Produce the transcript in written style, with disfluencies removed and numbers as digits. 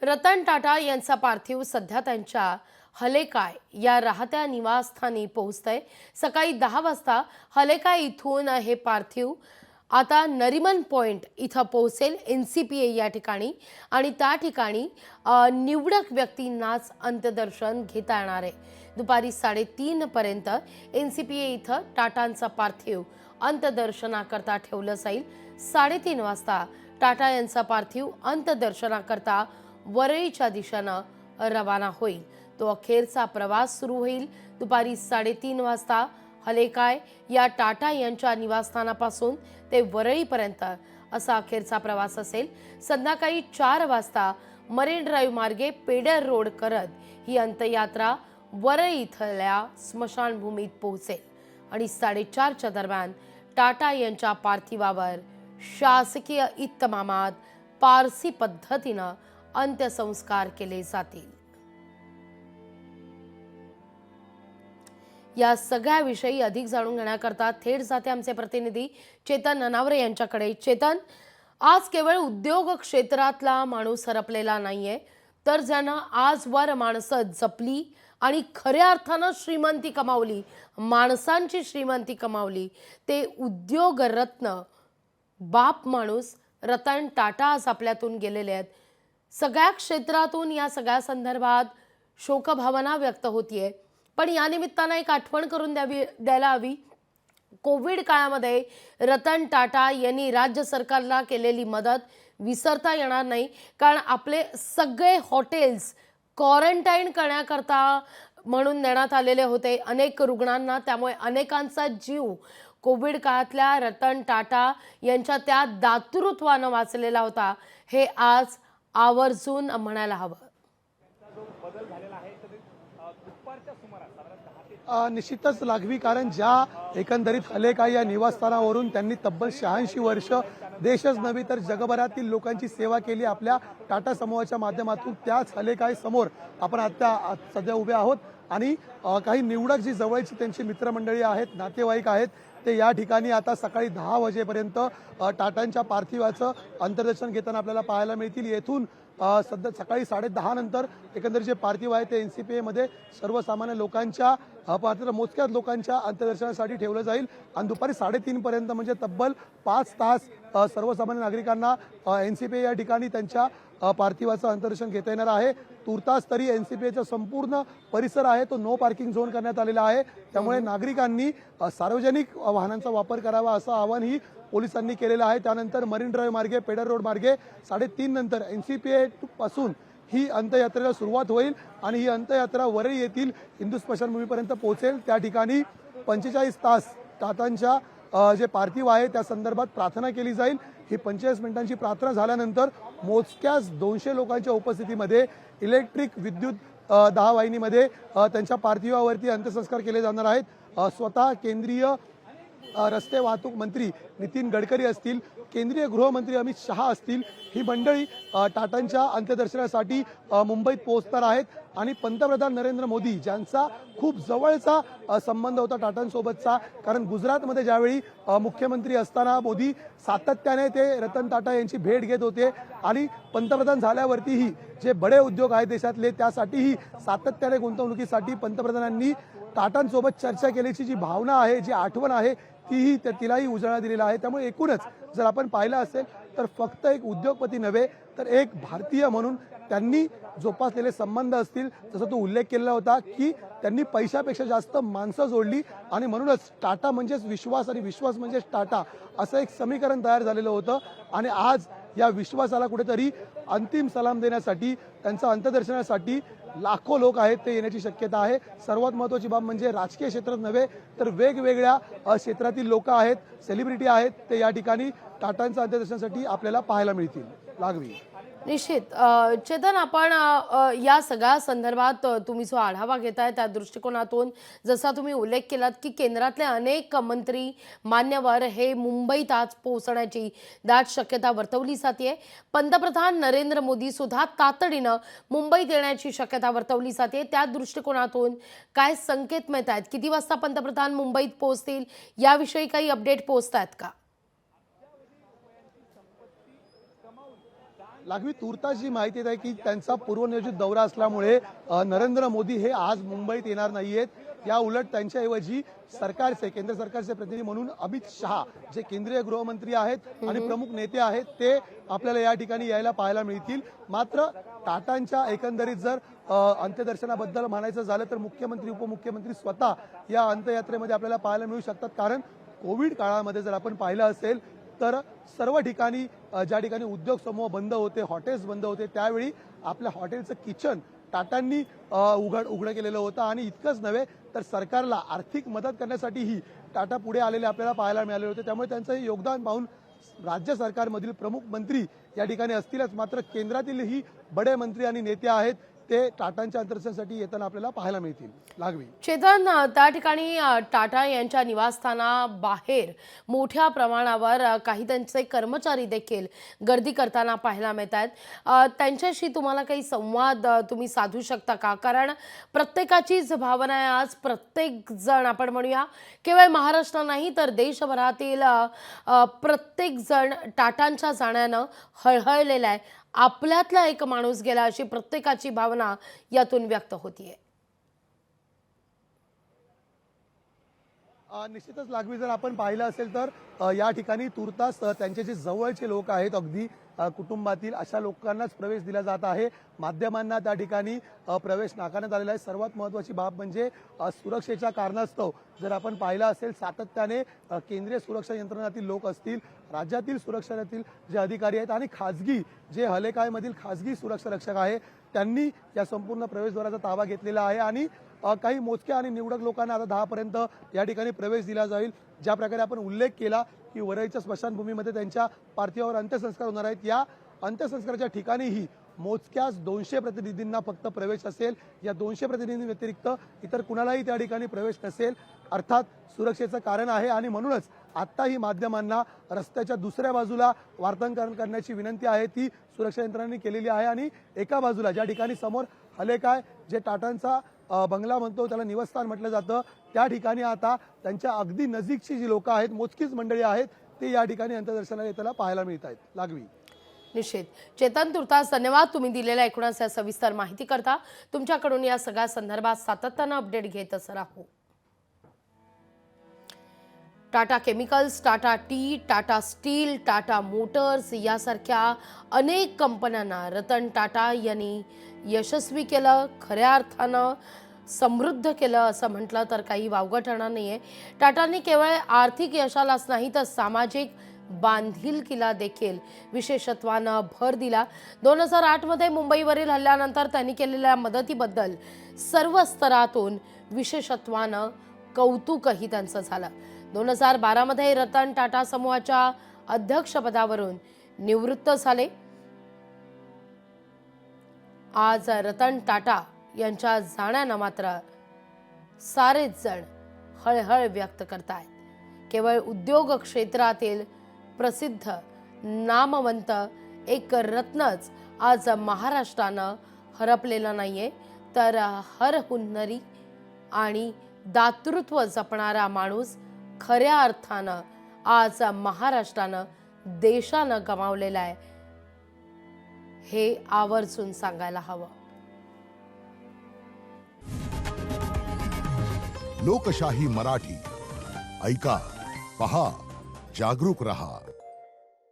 रतन टाटा यांचा पार्थिव सध्या त्यांच्या हलेकाय या राहत्या निवासस्थानी पोहोचतंय। सकाळी 10 वाजता हलेकाय इथून हे पार्थिव आता नरिमन पॉइंट इथं पोहोचेल एनसीपीए या ठिकाणी आणि त्या ठिकाणी निवडक व्यक्तींनाच अंत्यदर्शन घेता येणार आहे। दुपारी 3:30 पर्यंत एनसीपीए इथं टाटांचा पार्थिव अंत्यदर्शनाकरता ठेवलं जाईल। 3:30 वाजता टाटा यांचा पार्थिव अंत्यदर्शनाकरता वरळीच्या दिशेनं रवाना होईल। तो अखेरचा प्रवास सुरू होईल। दुपारी 3:30 वाजता हलेकाय या टाटा यांच्या निवासस्थानापासून ते वरळीपर्यंत असा अखेरचा प्रवास असेल। संध्याकाळी 4 वाजता मरीन ड्राईव्ह मार्गे पेडर रोड करत ही अंत्ययात्रा वरळी इथल्या स्मशानभूमीत पोहोचेल आणि 4:30च्या दरम्यान टाटा यांच्या पार्थिवावर शासकीय इत्तमामात पारसी पद्धतीनं अंत्यसंस्कार केले जातील। या सगळ्याविषयी अधिक जाणून घेण्याकरता थेट जाते आमचे प्रतिनिधी चेतन ननावरे यांच्याकडे। चेतन, आज केवळ उद्योग क्षेत्रातला माणूस हरपलेला नाहीये, तर ज्यांना आजवर माणसं जपली आणि खऱ्या अर्थानं श्रीमंती कमावली, माणसांची श्रीमंती कमावली, ते उद्योगरत्न बाप माणूस रतन टाटा आज आपल्यातून गेलेले आहेत। सगळ्या क्षेत्रातून या सगळ्या संदर्भात शोकभावना व्यक्त होतीये, पण या निमित्तानं एक आठवण करून द्यायला हवी। कोविड काळामध्ये रतन टाटा यांनी राज्य सरकारला केलेली मदत विसरता येणार नाही, कारण आपले सगळे हॉटेल्स क्वारंटाईन करण्याकरता म्हणून देण्यात आलेले होते अनेक रुग्णांना। त्यामुळे अनेकांचा जीव कोविड काळातल्या रतन टाटा यांच्या त्या दातृत्वानं वाचलेला होता, हे आज आवर्जून म्हणायला हवं। निश्चितच लागवी, कारण ज्या एकंदरीत हलेकाय या निवासस्थानावरून त्यांनी तब्बल 86 वर्ष देशच नव्हे तर जगभरातील लोकांची सेवा केली आपल्या टाटा समूहाच्या माध्यमातून, त्याच हलेकाय समोर आपण आता सध्या उभे आहोत आणि काही निवडक जी जवळची त्यांची मित्रमंडळी आहेत, नातेवाईक आहेत, ते या ठिकाणी आता सकाळी 10 वाजेपर्यंत टाटांच्या पार्थिवाचं अंत्यदर्शन घेताना आपल्याला पाहायला मिळतील। येथून सध्या सकाळी 10:30 नंतर एकंदर जे पार्थिव आहे ते एनसीपीए मध्ये सर्वसामान्य लोकांच्या मात्र मोजक्याच लोकांच्या अंत्यदर्शनासाठी ठेवलं जाईल आणि दुपारी 3:30 पर्यंत म्हणजे तब्बल 5 तास सर्वसामान्य नागरिकांना एनसीपीए या ठिकाणी त्यांच्या पार्थिवाचं अंत्यदर्शन घेता येणार आहे। तुर्तास तरी एनसीपीएचा संपूर्ण परिसर आहे तो नो पार्किंग झोन करण्यात आलेला आहे, त्यामुळे नागरिकांनी सार्वजनिक वाहनांचा वापर करावा असं आवाहन ही पोलिसांनी केलेलं आहे। त्यानंतर मरीन ड्राईव्ह मार्गे पेडर रोड मार्गे 3:30 नंतर एनसीपीए पासून ही अंत्ययात्रेला सुरुवात होईल आणि ही अंत्ययात्रा वरळी येथील हिंदू स्मशानभूमीपर्यंत पोहोचेल। त्या ठिकाणी 45 तास टाटांच्या जे पार्थिव आहे त्या संदर्भात प्रार्थना केली जाईल। ही 45 मिनिटांची प्रार्थना झाल्यानंतर मोजक्याच 200 लोकांच्या उपस्थितीमध्ये इलेक्ट्रिक विद्युत 10 वाहिनीमध्ये त्यांच्या पार्थिवावरती अंत्यसंस्कार केले जाणार आहेत। स्वतः केंद्रीय रस्ते वाहतूक मंत्री नितीन गडकरी असतील, केंद्रीय गृहमंत्री अमित शहा असतील, ही मंडळी टाटांच्या अंत्यदर्शनासाठी मुंबईत पोहोचणार आहेत आणि पंतप्रधान नरेंद्र मोदी ज्यांचा खूप जवळचा संबंध होता टाटांसोबतचा, कारण गुजरातमध्ये ज्यावेळी मुख्यमंत्री असताना मोदी सातत्याने ते रतन टाटा यांची भेट घेत होते आणि पंतप्रधान झाल्यावरतीही जे बडे उद्योग आहेत देशातले त्यासाठीही सातत्याने गुंतवणुकीसाठी पंतप्रधानांनी टाटांसोबत चर्चा केल्याची जी भावना आहे, जी आठवण आहे, तीही तिलाही उजाळा दिलेला आहे। त्यामुळे एकूणच जर आपण पाहिलं असेल तर फक्त एक उद्योगपती नव्हे तर एक भारतीय म्हणून त्यांनी जोपासलेले संबंध असतील, जसं तो उल्लेख केलेला होता की त्यांनी पैशापेक्षा जास्त माणसं जोडली आणि म्हणूनच टाटा म्हणजेच विश्वास आणि विश्वास म्हणजेच टाटा असं एक समीकरण तयार झालेलं होतं आणि आज या विश्वासाला कुठेतरी अंतिम सलाम देण्यासाठी त्यांचं अंत्यदर्शनासाठी लाखो लोक आहेत ते येण्याची शक्यता आहे। सर्वात महत्त्वाची बाब म्हणजे राजकीय क्षेत्रात नव्हे तर वेगवेगळ्या क्षेत्रातील लोक आहेत, सेलिब्रिटी आहेत, ते या ठिकाणी टाटांच्या अंत्यदर्शनासाठी आपल्याला पाहायला मिळतील। लागवी निश्चित चेतन, आपण या सगळ्या संदर्भात तुम्ही जो आढावा घेताय त्या दृष्टिकोनातून जसा तुम्ही उल्लेख केलात की केंद्रातले अनेक मंत्री मान्यवर हे मुंबईत आज पोहोचण्याची दाट शक्यता वर्तवली जाते। पंतप्रधान नरेंद्र मोदी सुद्धा तातडीनं मुंबईत येण्याची शक्यता वर्तवली जाते। त्या दृष्टिकोनातून काय संकेत मिळत आहेत? किती वाजता पंतप्रधान मुंबईत पोहोचतील याविषयी काही अपडेट पोहोचतात का? लागवी तुर्तास जी माहिती येत आहे की त्यांचा पूर्वनियोजित दौरा असल्यामुळे नरेंद्र मोदी हे आज मुंबईत येणार नाहीयेत. या उलट त्यांच्याऐवजी केंद्र सरकारचे प्रतिनिधी म्हणून अमित शहा जे केंद्रीय गृहमंत्री आहेत आणि प्रमुख नेते आहेत ते आपल्याला या ठिकाणी यायला पाहायला मिळतील. मात्र टाटांच्या एकंदरीत जर अंत्यदर्शनाबद्दल म्हणायचं झालं तर मुख्यमंत्री उपमुख्यमंत्री स्वतः या अंत्ययात्रेमध्ये आपल्याला पाहायला मिळू शकतात. कारण कोविड काळामध्ये जर आपण पाहिलं असेल तर सर्व ठिकाणी ज्या ठिकाणी उद्योग समूह बंद होते, हॉटेल्स बंद होते, त्यावेळी आपल्या हॉटेलचं किचन टाटांनी उघडं केलेलं होतं. आणि इतकंच नव्हे तर सरकारला आर्थिक मदत करण्यासाठीही टाटा पुढे आलेले आपल्याला पाहायला मिळाले होते. त्यामुळे त्यांचं हे योगदान पाहून राज्य सरकारमधील प्रमुख मंत्री या ठिकाणी असतीलच, मात्र केंद्रातीलही बडे मंत्री आणि नेते आहेत ते टाटांच्या अंतर्दर्शनासाठी येताना आपल्याला पाहायला मिळतील. लागवी चेतन, त्या ठिकाणी टाटा यांच्या निवासस्थानाबाहेर मोठ्या प्रमाणावर काही त्यांचे कर्मचारी देखील गर्दी करताना पाहायला मिळत आहेत. त्यांच्याशी तुम्हाला काही संवाद तुम्ही साधू शकता का? कारण प्रत्येकाचीच भावना आहे आज, प्रत्येक जण आपण म्हणूया केवळ महाराष्ट्र नाही तर देशभरातील प्रत्येक जण टाटांच्या जाण्यानं हळहळलेला आहे. आपल्यातला एक माणूस गेला अशी प्रत्येकाची भावना यातून व्यक्त होतीये. निश्चितच लागवी जर आपण पाहिलं असेल तर या ठिकाणी तुर्तास त्यांचे जे जवळचे लोक आहेत अगदी कुटुंबातील अशा लोकांनाच प्रवेश दिला जात आहे. माध्यमांना त्या ठिकाणी प्रवेश नाकारण्यात आलेला आहे. सर्वात महत्त्वाची बाब म्हणजे सुरक्षेच्या कारणास्तव जर आपण पाहिलं असेल सातत्याने केंद्रीय सुरक्षा यंत्रणातील लोक असतील, राज्यातील सुरक्षेतील जे अधिकारी आहेत आणि खाजगी जे हलेकायमधील खाजगी सुरक्षा रक्षक आहे त्यांनी या संपूर्ण प्रवेशद्वाराचा ताबा घेतलेला आहे. आणि काही मोजक्या आणि निवडक लोकांना आता 10 पर्यंत या ठिकाणी प्रवेश दिला जाईल. ज्या प्रकारे आपण उल्लेख केला की वरळीच्या स्मशानभूमीमध्ये त्यांच्या पार्थिवावर अंत्यसंस्कार होणार आहेत, या अंत्यसंस्काराच्या ठिकाणीही मोजक्याच 200 प्रतिनिधींना फक्त प्रवेश असेल. या 200 प्रतिनिधी व्यतिरिक्त इतर कुणालाही त्या ठिकाणी प्रवेश नसेल. अर्थात सुरक्षेचं कारण आहे आणि म्हणूनच आत्ताही माध्यमांना रस्त्याच्या दुसऱ्या बाजूला वार्तांकन करण्याची विनंती आहे ती सुरक्षा यंत्रणांनी केलेली आहे. आणि एका बाजूला ज्या ठिकाणी समोर हलेकाय जे टाटांचा बंगला म्हणतो त्याला निवासस्थान म्हटलं जातं, त्या ठिकाणी आता त्यांच्या अगदी नजीकची जी लोक आहेत, मोजकीच मंडळी आहेत, ते या ठिकाणी अंत्यदर्शनाला येताना पाहायला मिळत आहेत. लागवी निश्चित. चेतन तुर्तास धन्यवाद तुम्ही दिलेल्या एकूणच या सविस्तर माहिती करता. तुमच्याकडून या सगळ्या संदर्भात सातत्यानं अपडेट घेतच राहू. Tata chemicals, Tata T, Tata steel, Tata Motors यासारख्या अनेक कंपन्यांना रतन टाटा यांनी यशस्वी केलं, खऱ्या अर्थानं समृद्ध केलं असं म्हटलं तर काही वावगं ठरणार नाहीये. टाटांनी केवळ आर्थिक यशालाच नाही तर सामाजिक बांधिलकीला देखील विशेषत्वानं भर दिला. 2008 मध्ये मुंबईवरील हल्ल्यानंतर त्यांनी केलेल्या मदतीबद्दल सर्व स्तरातून विशेषत्वानं कौतुकही त्यांचं झालं. 2012 मध्ये रतन टाटा समूहाच्या अध्यक्षपदावरून निवृत्त झाले. आज रतन टाटा यांच्या जाण्यानं मात्र सारेच जण हळहळ व्यक्त करतायत. केवळ उद्योग क्षेत्रातील प्रसिद्ध नामवंत एक रत्नच आज महाराष्ट्रानं हरपलेलं नाहीये तर हर हुन्नरी आणि दातृत्व जपणारा माणूस खऱ्या अर्थानं आज महाराष्ट्रानं देशानं गमावलेला आहे हे आवर्जून सांगायला हवं. लोकशाही मराठी ऐका, पहा, जागरूक रहा.